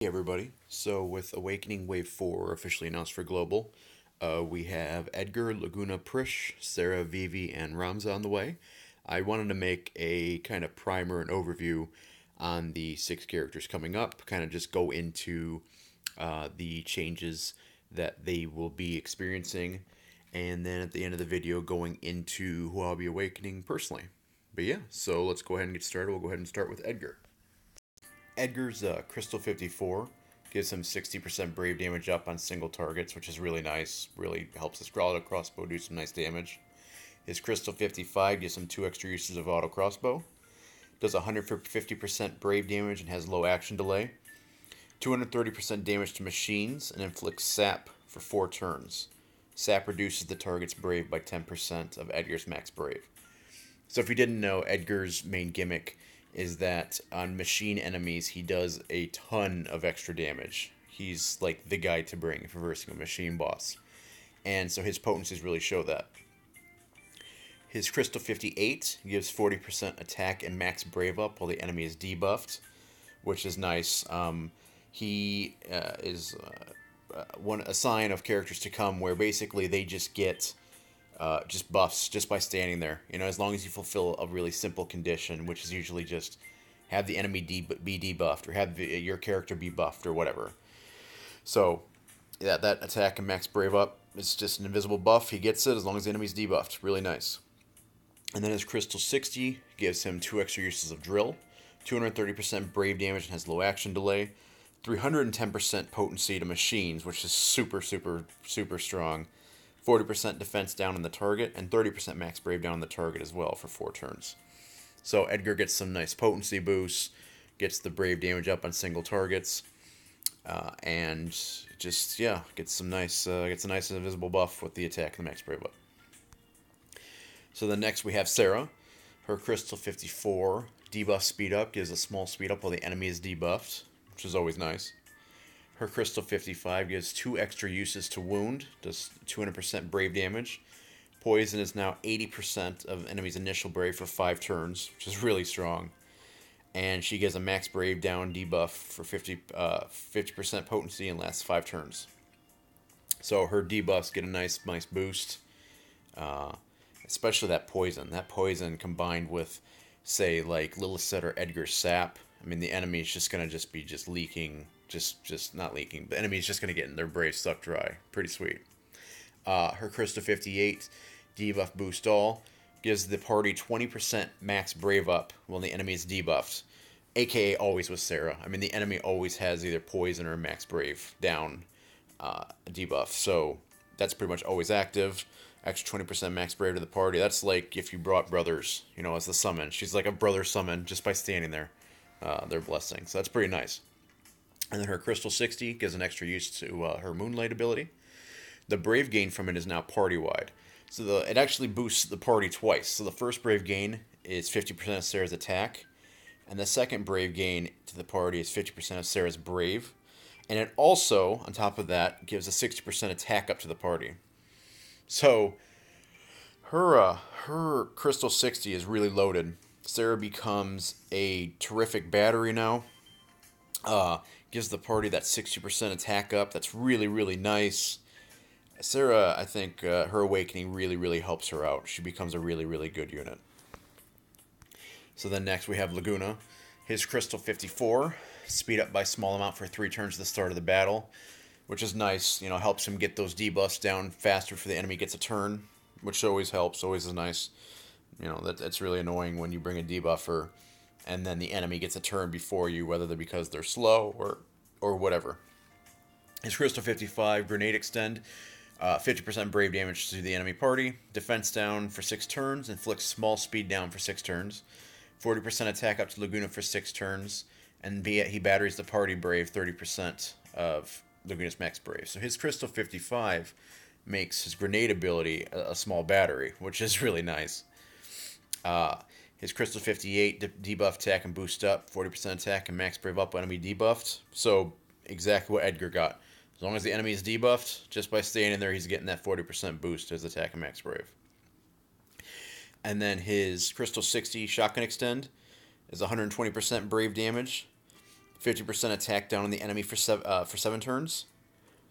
Hey everybody, so with Awakening Wave 4 officially announced for Global, we have Edgar, Laguna, Prishe, Sarah, Vivi, and Ramza on the way. I wanted to make a kind of primer and overview on the 6 characters coming up, kind of just go into the changes that they will be experiencing, and then at the end of the video going into who I'll be awakening personally. But yeah, so let's go ahead and get started. We'll go ahead and start with Edgar. Edgar's Crystal 54 gives him 60% brave damage up on single targets, which is really nice. Really helps his auto crossbow do some nice damage. His Crystal 55 gives him 2 extra uses of auto crossbow. Does 150% brave damage and has low action delay. 230% damage to machines and inflicts sap for 4 turns. Sap reduces the target's brave by 10% of Edgar's max brave. So if you didn't know, Edgar's main gimmick is that on machine enemies, he does a ton of extra damage. He's like the guy to bring for versing a machine boss. And so his potencies really show that. His Crystal 58 gives 40% attack and max brave up while the enemy is debuffed, which is nice. He is a sign of characters to come where basically they just get just buffs just by standing there. You know, as long as you fulfill a really simple condition, which is usually just have the enemy be debuffed or have your character be buffed or whatever. So, yeah, that attack and max brave up is just an invisible buff. He gets it as long as the enemy's debuffed. Really nice. And then his Crystal 60 gives him 2 extra uses of drill, 230% brave damage and has low action delay, 310% potency to machines, which is super, super, super strong. 40% defense down on the target, and 30% max brave down on the target as well for 4 turns. So Edgar gets some nice potency boosts, gets the brave damage up on single targets, and just, yeah, gets a nice invisible buff with the attack and the max brave up. So then next we have Sarah. Her Crystal 54 debuff speed up gives a small speed up while the enemy is debuffed, which is always nice. Her Crystal 55 gives 2 extra uses to wound, does 200% brave damage. Poison is now 80% of enemy's initial brave for 5 turns, which is really strong. And she gives a max brave down debuff for 50% potency and lasts 5 turns. So her debuffs get a nice boost, especially that poison. That poison combined with, say, like Lilith or Edgar's sap. I mean, the enemy is just going to be leaking. Just not leaking. The enemy's just going to get their brave sucked dry. Pretty sweet. Her Crystal 58 debuff boost all gives the party 20% max brave up while the enemy is debuffed. AKA always with Sarah. I mean, the enemy always has either poison or max brave down debuff. So that's pretty much always active. Extra 20% max brave to the party. That's like if you brought brothers, you know, as the summon. She's like a brother summon just by standing there. Their blessing. So that's pretty nice. And then her Crystal 60 gives an extra use to her Moonlight ability. The Brave gain from it is now party-wide. So it actually boosts the party twice. So the first Brave gain is 50% of Sarah's attack. And the second Brave gain to the party is 50% of Sarah's Brave. And it also, on top of that, gives a 60% attack up to the party. So her Crystal 60 is really loaded. Sarah becomes a terrific battery now. Gives the party that 60% attack up. That's really, really nice. Sarah, I think her awakening really, really helps her out. She becomes a really, really good unit. So then next we have Laguna. His Crystal 54, speed up by small amount for 3 turns at the start of the battle, which is nice. You know, helps him get those debuffs down faster before the enemy gets a turn, which always helps, always is nice. You know, that's really annoying when you bring a debuffer and then the enemy gets a turn before you, whether they're because they're slow or whatever. His Crystal 55 Grenade Extend, 50% brave damage to the enemy party, defense down for 6 turns, inflicts small speed down for 6 turns, 40% attack up to Laguna for 6 turns, and he batteries the party brave 30% of Laguna's max brave. So his Crystal 55 makes his grenade ability a small battery, which is really nice. His Crystal 58 debuff attack and boost up, 40% attack and max brave up when enemy debuffed. So exactly what Edgar got. As long as the enemy is debuffed, just by staying in there, he's getting that 40% boost to his attack and max brave. And then his Crystal 60 Shotgun Extend is 120% brave damage, 50% attack down on the enemy for 7 turns,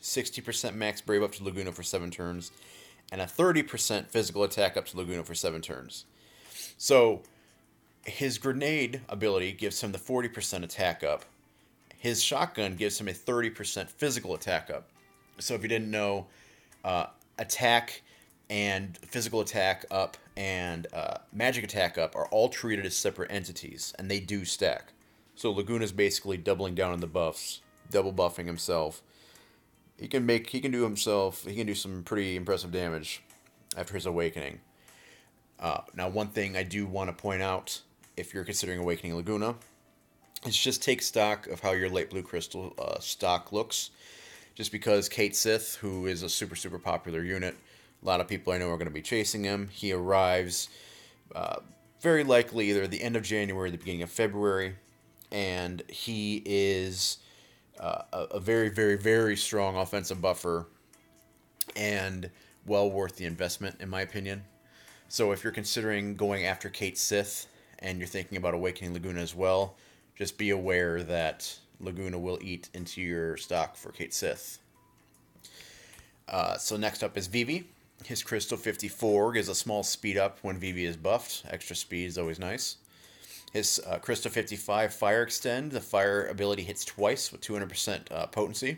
60% max brave up to Laguna for 7 turns, and a 30% physical attack up to Laguna for 7 turns. So his grenade ability gives him the 40% attack up. His shotgun gives him a 30% physical attack up. So if you didn't know, attack and physical attack up and magic attack up are all treated as separate entities, and they do stack. So Laguna's basically doubling down on the buffs, double buffing himself. He can do some pretty impressive damage after his awakening. Now, one thing I do want to point out, if you're considering awakening Laguna, is just take stock of how your light blue crystal stock looks. Just because Kate Sith, who is a super, super popular unit, a lot of people I know are going to be chasing him. He arrives very likely either the end of January or the beginning of February, and he is a very, very, very strong offensive buffer and well worth the investment, in my opinion. So if you're considering going after Kate Sith and you're thinking about awakening Laguna as well, just be aware that Laguna will eat into your stock for Kate Sith. So next up is Vivi. His Crystal 54 gives a small speed up when Vivi is buffed. Extra speed is always nice. His Crystal 55 Fire Extend. The fire ability hits twice with 200% potency.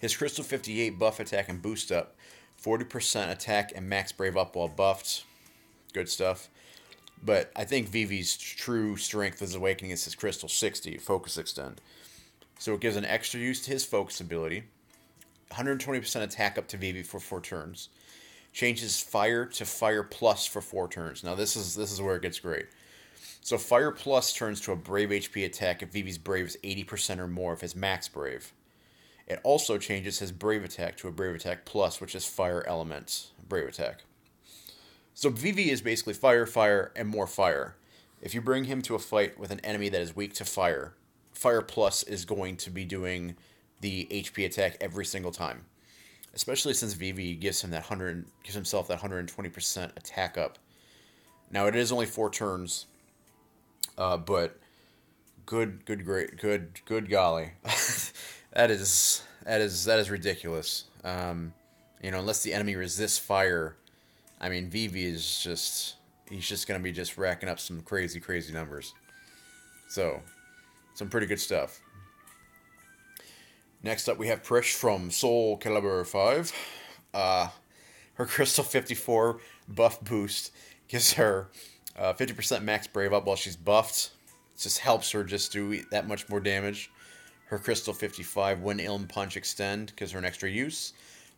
His Crystal 58 Buff Attack and Boost Up. 40% attack and max brave up while buffed. Good stuff. But I think Vivi's true strength as awakening is his Crystal 60 Focus Extend. So it gives an extra use to his focus ability. 120% attack up to Vivi for 4 turns. Changes Fire to Fire Plus for 4 turns. Now this is where it gets great. So Fire Plus turns to a Brave HP attack if Vivi's Brave is 80% or more of his max Brave. It also changes his Brave attack to a Brave Attack Plus, which is Fire Element Brave attack. So Vivi is basically fire, fire, and more fire. If you bring him to a fight with an enemy that is weak to fire, Fire Plus is going to be doing the HP attack every single time. Especially since Vivi gives himself that 120% attack up. Now it is only 4 turns, but good golly, that is ridiculous. Unless the enemy resists fire, I mean, Vivi is he's just gonna be just racking up some crazy numbers. So, some pretty good stuff. Next up, we have Prishe from Soul Calibur 5. Her Crystal 54 buff boost gives her 50% max brave up while she's buffed. It just helps her just do that much more damage. Her Crystal 55 Wind Ilm Punch Extend gives her an extra use.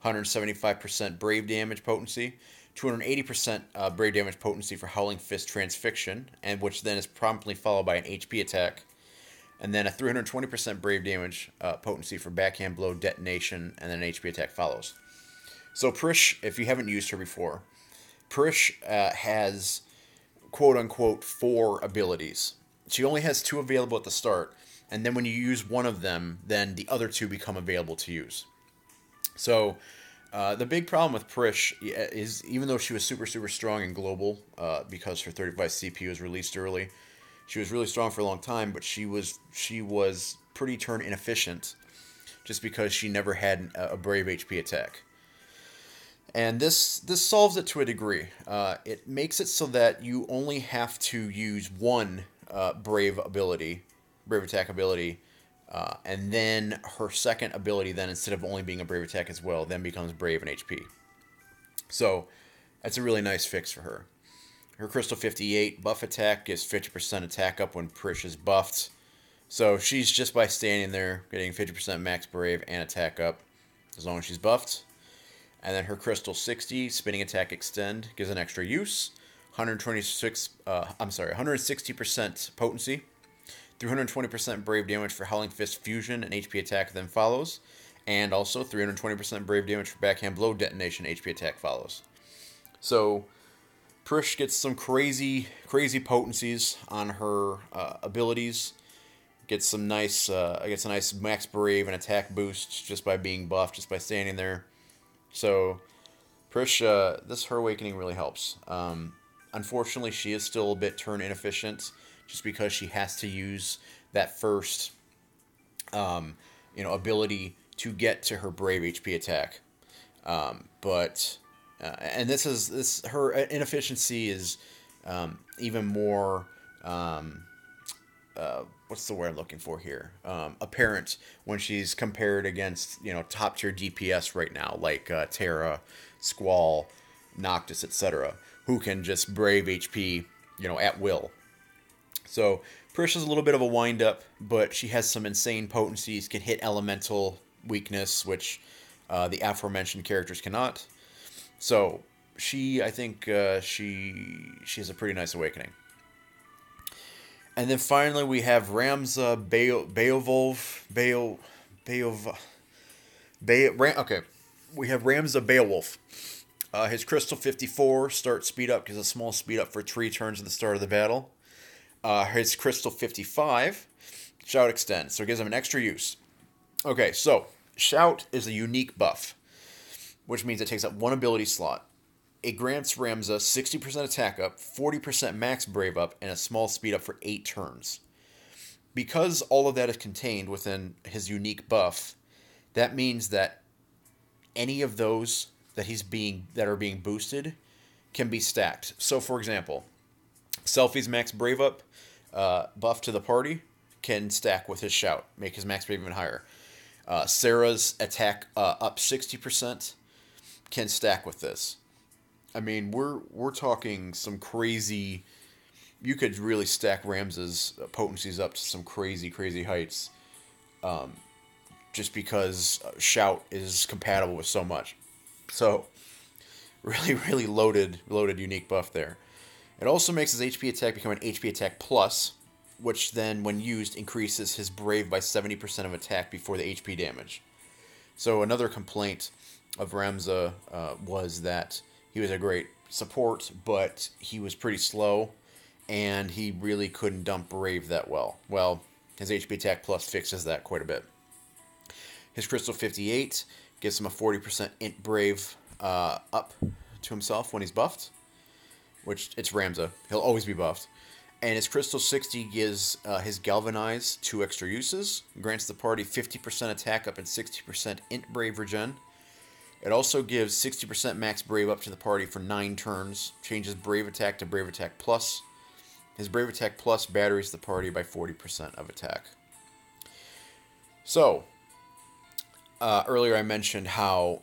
175% brave damage potency. 280% brave damage potency for Howling Fist Transfixion, and which then is promptly followed by an HP attack. And then a 320% brave damage potency for Backhand Blow Detonation, and then an HP attack follows. So Prishe, if you haven't used her before, Prishe has quote-unquote 4 abilities. She only has 2 available at the start, and then when you use one of them, then the other 2 become available to use. So the big problem with Prishe is, even though she was super strong in global, because her 35 CPU was released early, she was really strong for a long time, but she was pretty turn inefficient, just because she never had a brave HP attack. And this solves it to a degree. It makes it so that you only have to use one brave attack ability, and then her second ability, then instead of only being a brave attack as well, then becomes brave and HP. So that's a really nice fix for her. Her Crystal 58 buff attack gives 50% attack up when Prishe is buffed. So she's just by standing there getting 50% max brave and attack up as long as she's buffed. And then her Crystal 60 spinning attack extend gives an extra use. 160% potency. 320% brave damage for Howling Fist Fusion and HP attack then follows. And also 320% brave damage for Backhand Blow Detonation, HP attack follows. So Prishe gets some crazy potencies on her abilities. Gets a nice max brave and attack boost just by being buffed, just by standing there. So Prishe, her awakening really helps. Unfortunately, she is still a bit turn inefficient, just because she has to use that first ability to get to her Brave HP attack. But and this her inefficiency is even more what's the word I'm looking for here? Apparent when she's compared against top tier DPS right now, like Terra, Squall, Noctis, etc., who can just Brave HP at will. So Prishe is a little bit of a wind up, but she has some insane potencies, can hit elemental weakness, which the aforementioned characters cannot. So I think she has a pretty nice awakening. And then finally we have Ramza okay. We have Ramza Beowulf. His Crystal 54 start speed up gives a small speed up for 3 turns at the start of the battle. His Crystal 55 Shout Extend, so it gives him an extra use. Okay, so Shout is a unique buff, which means it takes up 1 ability slot. It grants Ramza 60% attack up, 40% max brave up, and a small speed up for 8 turns. Because all of that is contained within his unique buff, that means that any of those that are being boosted can be stacked. So, for example, Selfie's max brave up buff to the party can stack with his Shout, make his max brave even higher. Sarah's attack up 60% can stack with this. I mean, we're talking some crazy. You could really stack Ramza's potencies up to some crazy heights, just because Shout is compatible with so much. So, really loaded unique buff there. It also makes his HP attack become an HP attack plus, which then, when used, increases his Brave by 70% of attack before the HP damage. So another complaint of Ramza was that he was a great support, but he was pretty slow, and he really couldn't dump Brave that well. Well, his HP attack plus fixes that quite a bit. His Crystal 58 gives him a 40% int Brave up to himself when he's buffed, which it's Ramza. He'll always be buffed. And his Crystal 60 gives his Galvanize 2 extra uses, grants the party 50% attack up and 60% int Brave regen. It also gives 60% max Brave up to the party for 9 turns, changes Brave Attack to Brave Attack Plus. His Brave Attack Plus batteries the party by 40% of attack. So, earlier I mentioned how,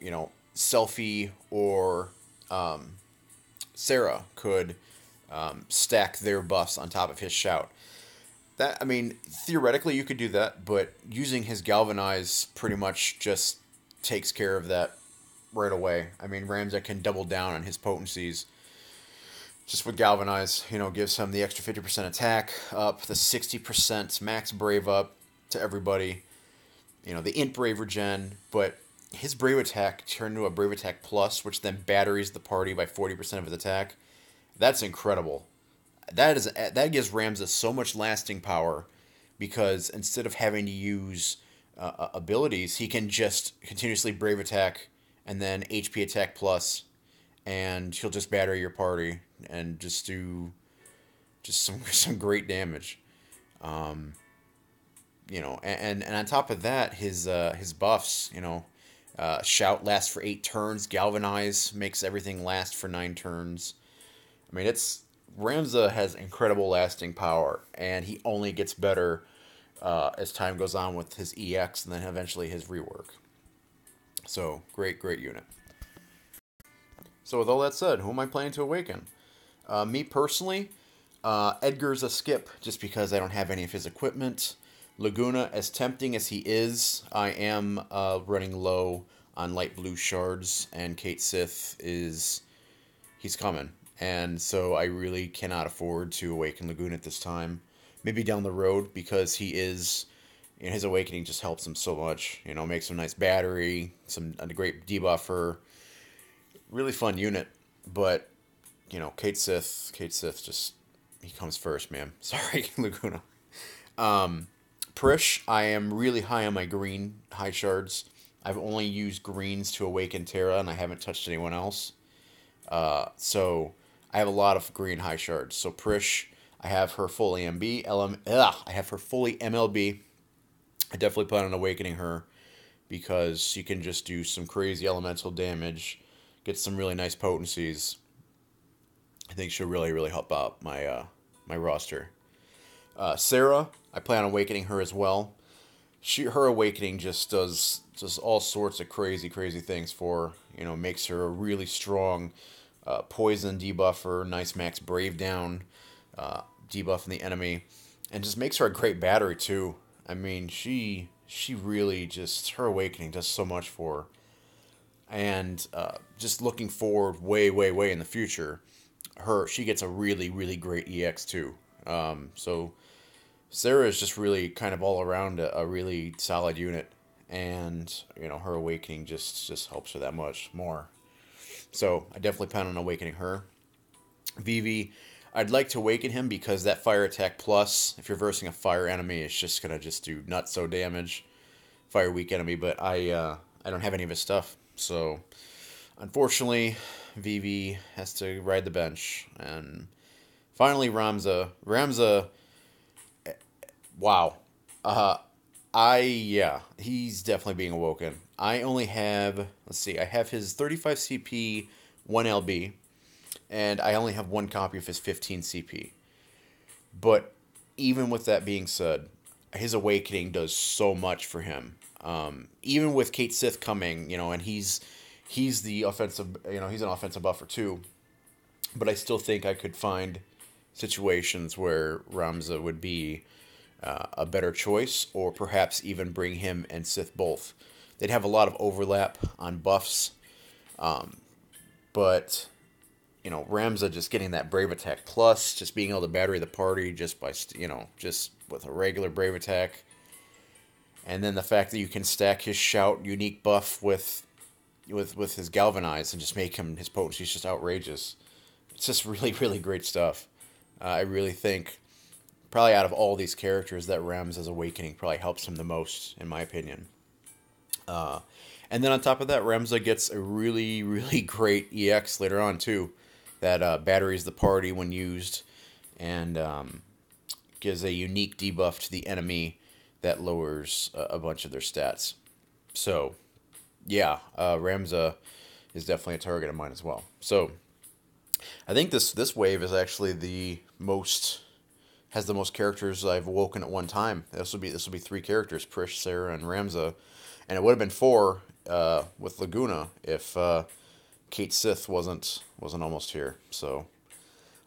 Selfie or Sarah could stack their buffs on top of his Shout. Theoretically you could do that, but using his Galvanize pretty much just takes care of that right away. I mean, Ramza can double down on his potencies just with Galvanize. Gives him the extra 50% attack up, the 60% max Brave up to everybody. The int Brave regen, but his Brave Attack turned into a Brave Attack Plus, which then batteries the party by 40% of his attack. That's incredible. That gives Ramza so much lasting power, because instead of having to use abilities, he can just continuously Brave Attack and then HP Attack Plus, and he'll just battery your party and just do some great damage. And on top of that, his buffs, Shout lasts for 8 turns, Galvanize makes everything last for 9 turns. I mean, Ramza has incredible lasting power, and he only gets better as time goes on with his EX and then eventually his rework. So, great unit. So with all that said, who am I planning to awaken? Me personally, Edgar's a skip, just because I don't have any of his equipment. Laguna, as tempting as he is, I am running low on light blue shards, and Kate Sith he's coming. And so I really cannot afford to awaken Laguna at this time. Maybe down the road, because he is, his awakening just helps him so much. Makes him a nice battery, a great debuffer, really fun unit. But, Kate Sith just, he comes first, man. Sorry, Laguna. Prishe, I am really high on my green high shards. I've only used greens to awaken Terra, and I haven't touched anyone else. So I have a lot of green high shards. So Prishe, I have her fully I have her fully MLB. I definitely plan on awakening her because she can just do some crazy elemental damage, get some really nice potencies. I think she'll really, really help out my roster. Sarah, I plan on awakening her as well. Her awakening just does all sorts of crazy, crazy things for her. You know, makes her a really strong poison debuffer, nice max brave down, debuffing the enemy, and just makes her a great battery too. I mean, she really just, her awakening does so much for her. And just looking forward way, way, way in the future, she gets a really, really great EX too. So Sarah is just really kind of all around a really solid unit, and you know, her awakening just helps her that much more. So I definitely plan on awakening her. Vivi, I'd like to awaken him because that fire attack plus, if you're versing a fire enemy, it's just gonna just do nutso damage, fire weak enemy. But I don't have any of his stuff, so unfortunately, Vivi has to ride the bench. And finally, Ramza, wow. He's definitely being awoken. I only have, let's see, I have his 35 CP, 1 LB, and I only have one copy of his 15 CP. But even with that being said, his awakening does so much for him. Even with Kate Sith coming, you know, and he's the offensive, you know, he's an offensive buffer too. But I still think I could find situations where Ramza would be a better choice, or perhaps even bring him and Sith both. They'd have a lot of overlap on buffs, but you know, Ramza just getting that Brave Attack plus, just being able to battery the party just by, you know, just with a regular Brave Attack, and then the fact that you can stack his Shout unique buff with his Galvanize and just make his potency just outrageous. It's just really, really great stuff. I really think, probably out of all these characters, that Ramza's awakening probably helps him the most, in my opinion. And then on top of that, Ramza gets a really, really great EX later on too, that batteries the party when used, and gives a unique debuff to the enemy that lowers a bunch of their stats. So, yeah, Ramza is definitely a target of mine as well. So, I think this wave is actually has the most characters I've woken at one time. This will be 3 characters: Prish, Sarah, and Ramza, and it would have been 4 with Laguna if Kate Sith wasn't almost here. So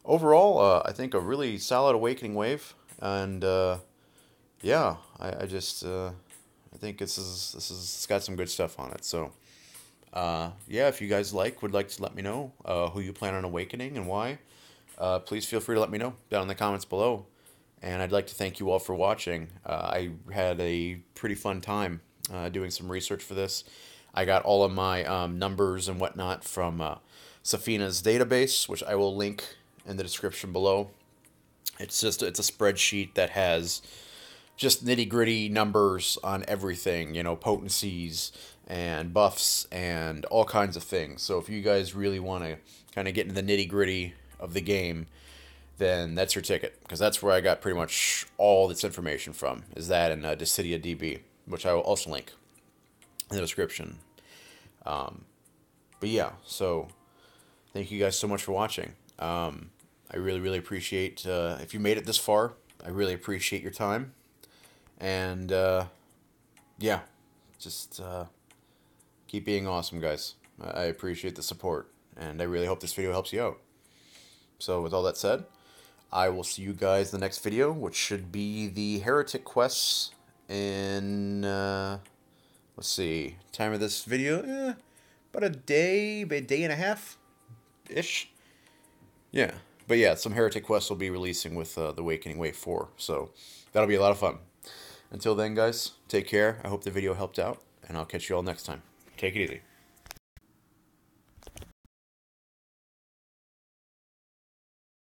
overall, I think a really solid awakening wave, and yeah, I think it's got some good stuff on it. So yeah, if you guys would like to let me know who you plan on awakening and why, please feel free to let me know down in the comments below. And I'd like to thank you all for watching. I had a pretty fun time doing some research for this. I got all of my numbers and whatnot from Safeena's database, which I will link in the description below. It's a spreadsheet that has just nitty-gritty numbers on everything, you know, potencies and buffs and all kinds of things. So if you guys really want to kind of get into the nitty-gritty of the game, then that's your ticket, because that's where I got pretty much all this information from, is that in DissidiaDB, which I will also link in the description. But yeah, so thank you guys so much for watching. I really, really appreciate, if you made it this far, I really appreciate your time. And yeah, just keep being awesome, guys. I appreciate the support, and I really hope this video helps you out. So with all that said, I will see you guys in the next video, which should be the Heretic quests in, let's see, time of this video, about a day and a half-ish. Yeah, but yeah, some Heretic quests will be releasing with the Awakening Wave 4, so that'll be a lot of fun. Until then, guys, take care. I hope the video helped out, and I'll catch you all next time. Take it easy.